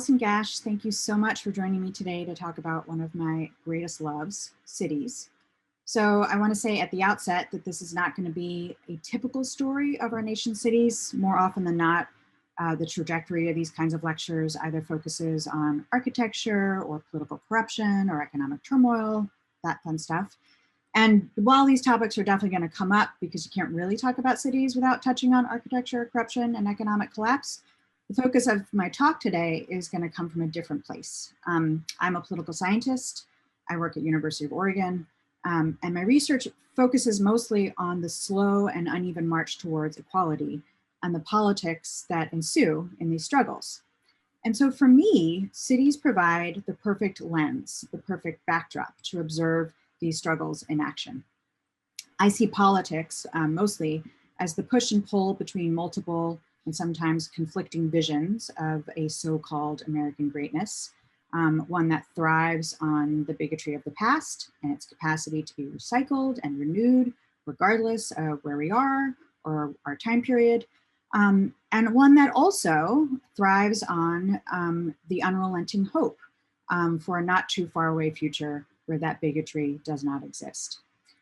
Allison Gash, thank you so much for joining me today to talk about one of my greatest loves, cities. So I want to say at the outset that this is not going to be a typical story of our nation's cities. More often than not, the trajectory of these kinds of lectures either focuses on architecture or political corruption or economic turmoil, that fun stuff. And while these topics are definitely going to come up because you can't really talk about cities without touching on architecture, corruption, and economic collapse, the focus of my talk today is going to come from a different place. I'm a political scientist. I work at University of Oregon, and my research focuses mostly on the slow and uneven march towards equality and the politics that ensue in these struggles. And so for me, cities provide the perfect lens, the perfect backdrop to observe these struggles in action. I see politics mostly as the push and pull between multiple and sometimes conflicting visions of a so-called American greatness, one that thrives on the bigotry of the past and its capacity to be recycled and renewed, regardless of where we are or our time period, and one that also thrives on the unrelenting hope for a not too far away future where that bigotry does not exist.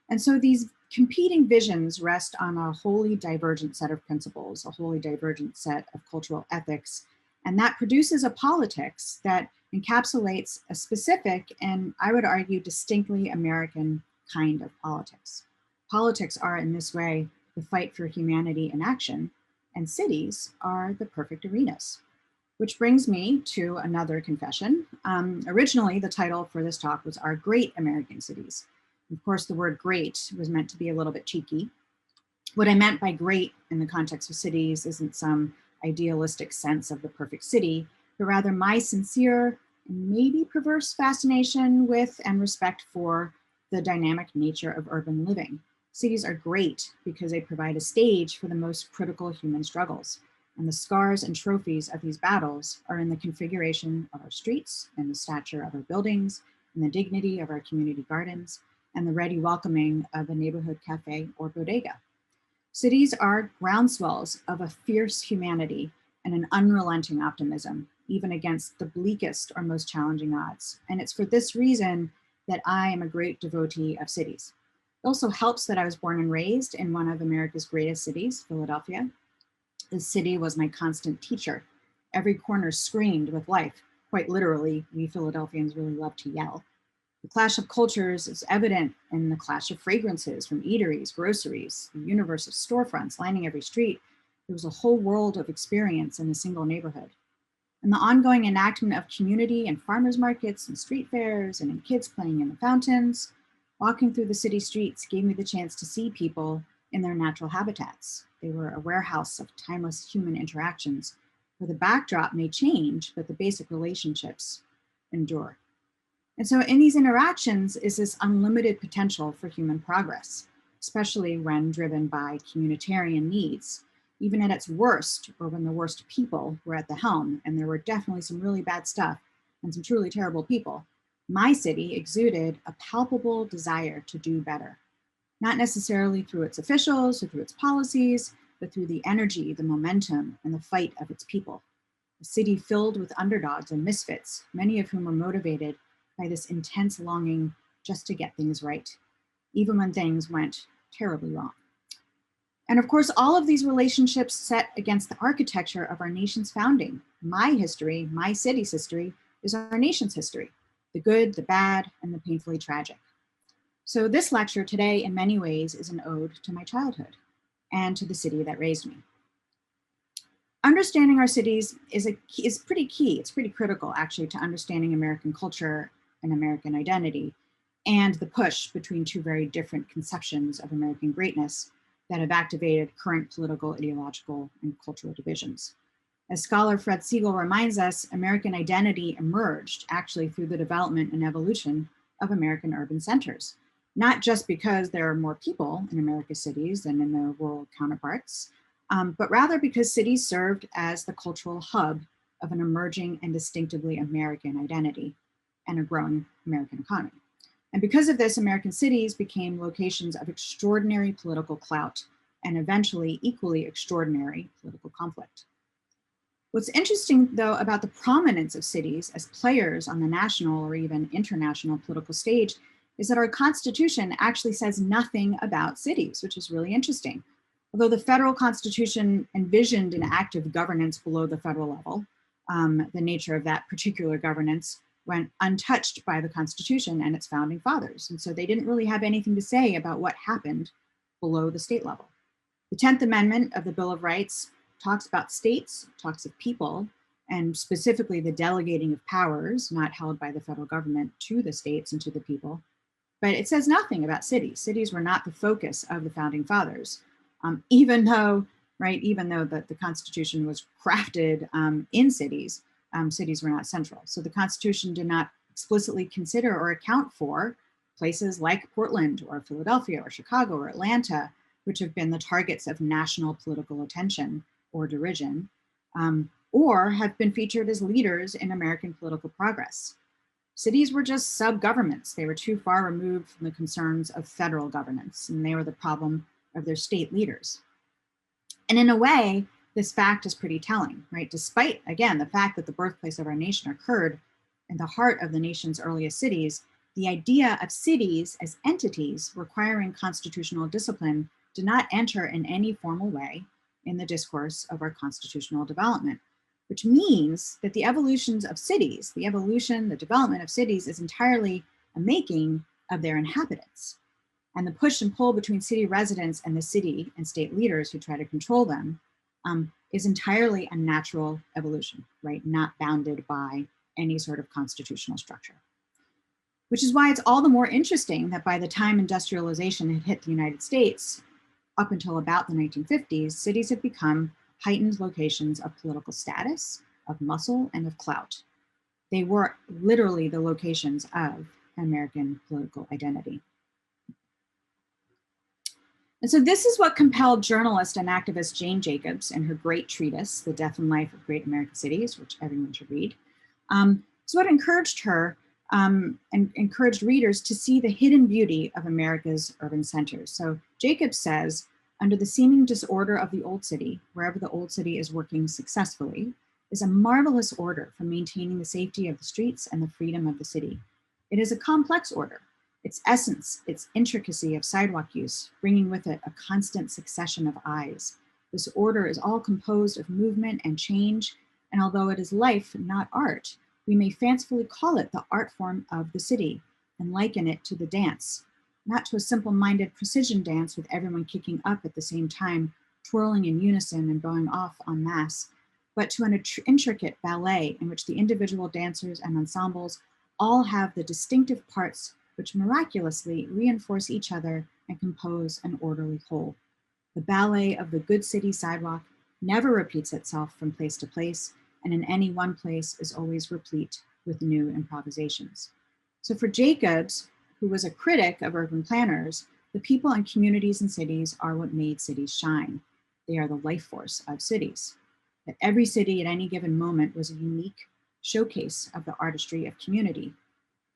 And so these competing visions rest on a wholly divergent set of principles, a wholly divergent set of cultural ethics, and that produces a politics that encapsulates a specific and, I would argue, distinctly American kind of politics. Politics are, in this way, the fight for humanity in action, and cities are the perfect arenas. Which brings me to another confession. Originally, the title for this talk was Our Great American Cities. Of course, the word great was meant to be a little bit cheeky. What I meant by great in the context of cities isn't some idealistic sense of the perfect city, but rather my sincere and maybe perverse fascination with and respect for the dynamic nature of urban living. Cities are great because they provide a stage for the most critical human struggles. And the scars and trophies of these battles are in the configuration of our streets and the stature of our buildings and the dignity of our community gardens and the ready welcoming of a neighborhood cafe or bodega. Cities are groundswells of a fierce humanity and an unrelenting optimism, even against the bleakest or most challenging odds. And it's for this reason that I am a great devotee of cities. It also helps that I was born and raised in one of America's greatest cities, Philadelphia. The city was my constant teacher. Every corner screamed with life. Quite literally, we Philadelphians really love to yell. The clash of cultures is evident in the clash of fragrances from eateries, groceries, the universe of storefronts lining every street. There was a whole world of experience in a single neighborhood. And the ongoing enactment of community and farmers markets and street fairs and kids playing in the fountains, walking through the city streets gave me the chance to see people in their natural habitats. They were a warehouse of timeless human interactions where the backdrop may change, but the basic relationships endure. And so in these interactions is this unlimited potential for human progress, especially when driven by communitarian needs, even at its worst, or when the worst people were at the helm, and there were definitely some really bad stuff and some truly terrible people. My city exuded a palpable desire to do better, not necessarily through its officials or through its policies, but through the energy, the momentum, and the fight of its people. A city filled with underdogs and misfits, many of whom were motivated by this intense longing just to get things right, even when things went terribly wrong. And of course, all of these relationships set against the architecture of our nation's founding. My history, my city's history, is our nation's history, the good, the bad, and the painfully tragic. So this lecture today, in many ways, is an ode to my childhood and to the city that raised me. Understanding our cities is pretty key. It's pretty critical, actually, to understanding American culture and American identity, and the push between two very different conceptions of American greatness that have activated current political, ideological, and cultural divisions. As scholar Fred Siegel reminds us, American identity emerged actually through the development and evolution of American urban centers, not just because there are more people in America's cities than in their rural counterparts, but rather because cities served as the cultural hub of an emerging and distinctively American identity and a growing American economy. And because of this, American cities became locations of extraordinary political clout and eventually equally extraordinary political conflict. What's interesting, though, about the prominence of cities as players on the national or even international political stage is that our Constitution actually says nothing about cities, which is really interesting. Although the federal Constitution envisioned an active governance below the federal level, the nature of that particular governance went untouched by the Constitution and its founding fathers. And so they didn't really have anything to say about what happened below the state level. The 10th Amendment of the Bill of Rights talks about states, talks of people, and specifically the delegating of powers not held by the federal government to the states and to the people. But it says nothing about cities. Cities were not the focus of the founding fathers, even though the Constitution was crafted in cities, cities were not central. So the Constitution did not explicitly consider or account for places like Portland or Philadelphia or Chicago or Atlanta, which have been the targets of national political attention or derision, or have been featured as leaders in American political progress. Cities were just sub-governments. They were too far removed from the concerns of federal governance, and they were the problem of their state leaders. And in a way, this fact is pretty telling, right? Despite, again, the fact that the birthplace of our nation occurred in the heart of the nation's earliest cities, the idea of cities as entities requiring constitutional discipline did not enter in any formal way in the discourse of our constitutional development, which means that the evolutions of cities, the development of cities is entirely a making of their inhabitants. And the push and pull between city residents and the city and state leaders who try to control them is entirely a natural evolution, right? Not bounded by any sort of constitutional structure. Which is why it's all the more interesting that by the time industrialization had hit the United States, up until about the 1950s, cities had become heightened locations of political status, of muscle, and of clout. They were literally the locations of American political identity. And so this is what compelled journalist and activist Jane Jacobs in her great treatise, The Death and Life of Great American Cities, which everyone should read. So what encouraged her and encouraged readers to see the hidden beauty of America's urban centers. So Jacobs says, under the seeming disorder of the old city, wherever the old city is working successfully, is a marvelous order for maintaining the safety of the streets and the freedom of the city. It is a complex order. Its essence, its intricacy of sidewalk use, bringing with it a constant succession of eyes. This order is all composed of movement and change, and although it is life, not art, we may fancifully call it the art form of the city and liken it to the dance, not to a simple-minded precision dance with everyone kicking up at the same time, twirling in unison and going off en masse, but to an intricate ballet in which the individual dancers and ensembles all have the distinctive parts which miraculously reinforce each other and compose an orderly whole. The ballet of the good city sidewalk never repeats itself from place to place, and in any one place is always replete with new improvisations. So for Jacobs, who was a critic of urban planners, the people and communities in cities are what made cities shine. They are the life force of cities. That every city at any given moment was a unique showcase of the artistry of community,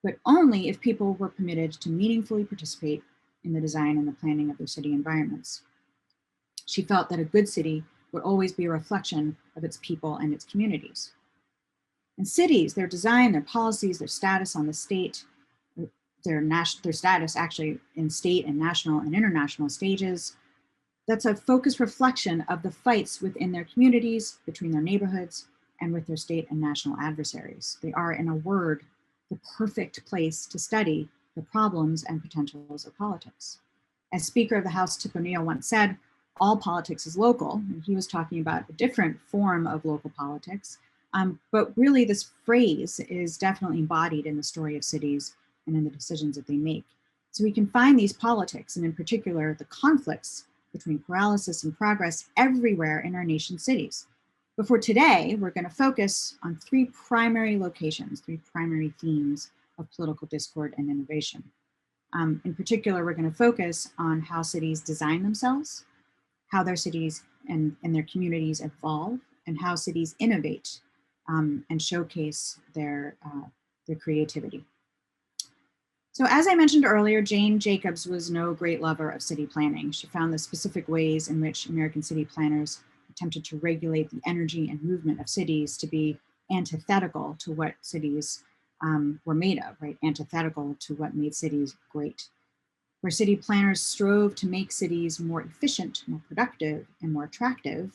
but only if people were permitted to meaningfully participate in the design and the planning of their city environments. She felt that a good city would always be a reflection of its people and its communities. And cities, their design, their policies, their status on the state, their status actually in state and national and international stages, that's a focused reflection of the fights within their communities, between their neighborhoods, and with their state and national adversaries. They are, in a word, the perfect place to study the problems and potentials of politics. As Speaker of the House Tip O'Neill once said, all politics is local, and he was talking about a different form of local politics, but really this phrase is definitely embodied in the story of cities and in the decisions that they make. So we can find these politics, and in particular, the conflicts between paralysis and progress everywhere in our nation's cities. But for today, we're going to focus on three primary locations, three primary themes of political discord and innovation. In particular, we're going to focus on how cities design themselves, how their cities and their communities evolve, and how cities innovate and showcase their creativity. So as I mentioned earlier, Jane Jacobs was no great lover of city planning. She found the specific ways in which American city planners attempted to regulate the energy and movement of cities to be antithetical to what cities were made of, right? Antithetical to what made cities great. Where city planners strove to make cities more efficient, more productive, and more attractive,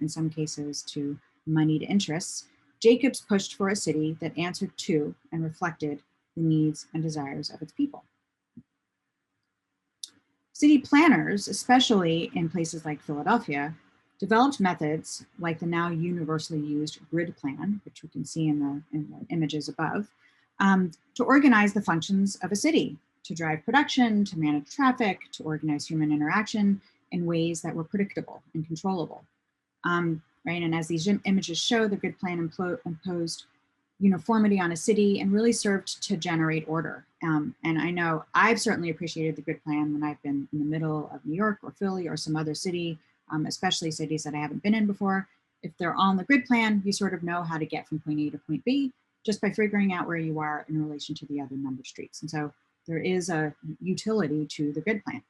in some cases to moneyed interests, Jacobs pushed for a city that answered to and reflected the needs and desires of its people. City planners, especially in places like Philadelphia, developed methods like the now universally used grid plan, which we can see in the images above, to organize the functions of a city, to drive production, to manage traffic, to organize human interaction in ways that were predictable and controllable. Right? And as these images show, the grid plan imposed uniformity on a city and really served to generate order. And I know I've certainly appreciated the grid plan when I've been in the middle of New York or Philly or some other city, especially cities that I haven't been in before. If they're on the grid plan, you sort of know how to get from point A to point B just by figuring out where you are in relation to the other numbered streets. And so there is a utility to the grid plan.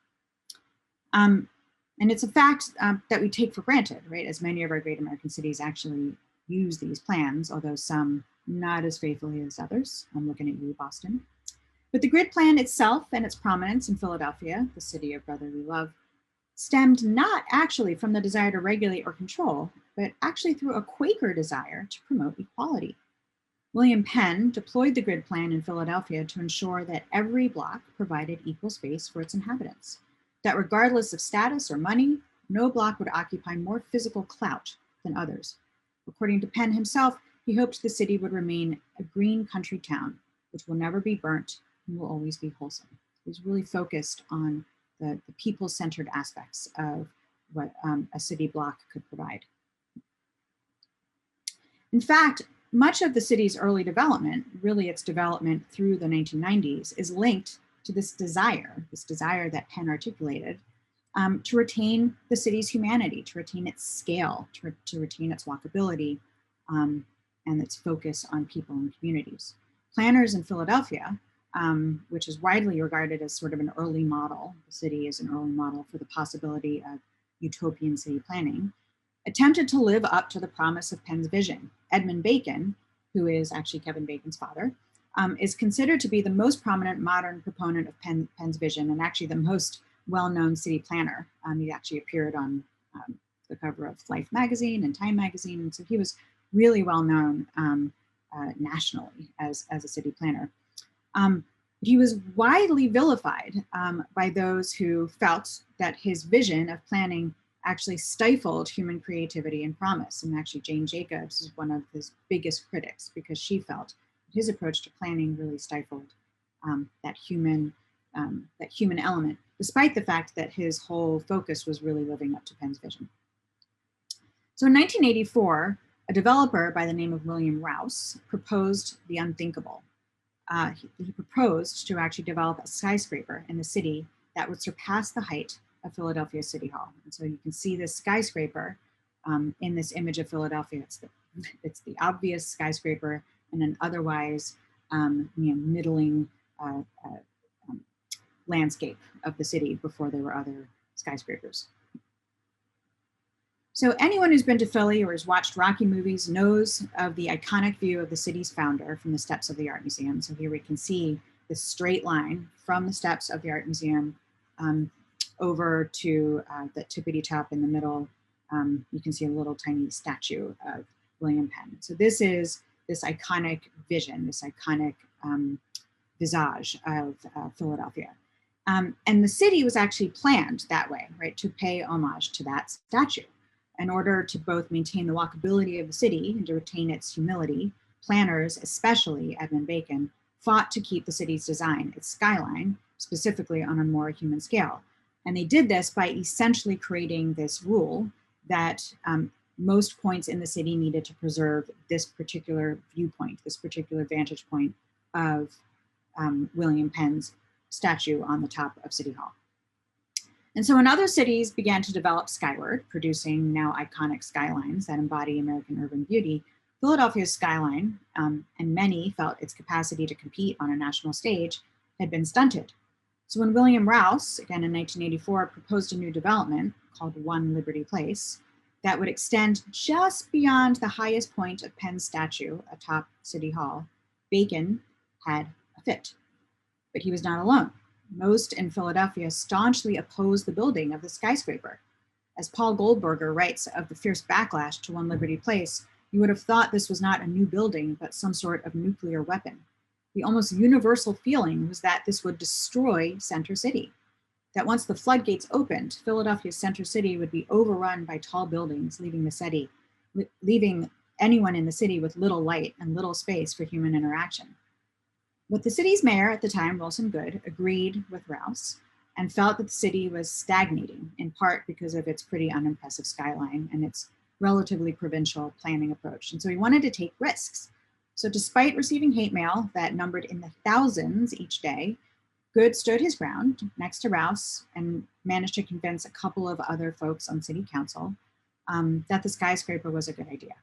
And it's a fact that we take for granted, right? As many of our great American cities actually use these plans, although some not as faithfully as others. I'm looking at you, Boston. But the grid plan itself and its prominence in Philadelphia, the city of brotherly love, stemmed not actually from the desire to regulate or control, but actually through a Quaker desire to promote equality. William Penn deployed the grid plan in Philadelphia to ensure that every block provided equal space for its inhabitants, that regardless of status or money, no block would occupy more physical clout than others. According to Penn himself, he hoped the city would remain a green country town, which will never be burnt and will always be wholesome. He was really focused on the people-centered aspects of what a city block could provide. In fact, much of the city's early development, really its development through the 1990s, is linked to this desire that Penn articulated to retain the city's humanity, to retain its scale, to retain its walkability, and its focus on people and communities. Planners in Philadelphia, which is widely regarded as sort of an early model, the city is an early model for the possibility of utopian city planning, attempted to live up to the promise of Penn's vision. Edmund Bacon, who is actually Kevin Bacon's father, is considered to be the most prominent modern proponent of Penn's vision and actually the most well-known city planner. He actually appeared on the cover of Life magazine and Time magazine, and so he was really well-known nationally as a city planner. He was widely vilified by those who felt that his vision of planning actually stifled human creativity and promise. And actually Jane Jacobs is one of his biggest critics because she felt his approach to planning really stifled that human element, despite the fact that his whole focus was really living up to Penn's vision. So in 1984, a developer by the name of William Rouse proposed the unthinkable. He proposed to actually develop a skyscraper in the city that would surpass the height of Philadelphia City Hall. And so you can see this skyscraper in this image of Philadelphia. It's the obvious skyscraper in an otherwise middling landscape of the city before there were other skyscrapers. So anyone who's been to Philly or has watched Rocky movies knows of the iconic view of the city's founder from the steps of the Art Museum. So here we can see this straight line from the steps of the Art Museum over to the tippity top in the middle. You can see a little tiny statue of William Penn. So this is this iconic vision, this iconic visage of Philadelphia. And the city was actually planned that way, right, to pay homage to that statue. In order to both maintain the walkability of the city and to retain its humility, planners, especially Edmund Bacon, fought to keep the city's design, its skyline, specifically on a more human scale. And they did this by essentially creating this rule that most points in the city needed to preserve this particular viewpoint, this particular vantage point of William Penn's statue on the top of City Hall. And so when other cities began to develop skyward, producing now iconic skylines that embody American urban beauty, Philadelphia's skyline, and many felt its capacity to compete on a national stage, had been stunted. So when William Rouse, again in 1984, proposed a new development called One Liberty Place, that would extend just beyond the highest point of Penn's statue atop City Hall, Bacon had a fit. But he was not alone. Most in Philadelphia staunchly opposed the building of the skyscraper. As Paul Goldberger writes of the fierce backlash to One Liberty Place, you would have thought this was not a new building, but some sort of nuclear weapon. The almost universal feeling was that this would destroy Center City, that once the floodgates opened, Philadelphia's Center City would be overrun by tall buildings, leaving anyone in the city with little light and little space for human interaction. But the city's mayor at the time, Wilson Goode, agreed with Rouse and felt that the city was stagnating, in part because of its pretty unimpressive skyline and its relatively provincial planning approach. And so he wanted to take risks. So despite receiving hate mail that numbered in the thousands each day, Goode stood his ground next to Rouse and managed to convince a couple of other folks on city council that the skyscraper was a good idea.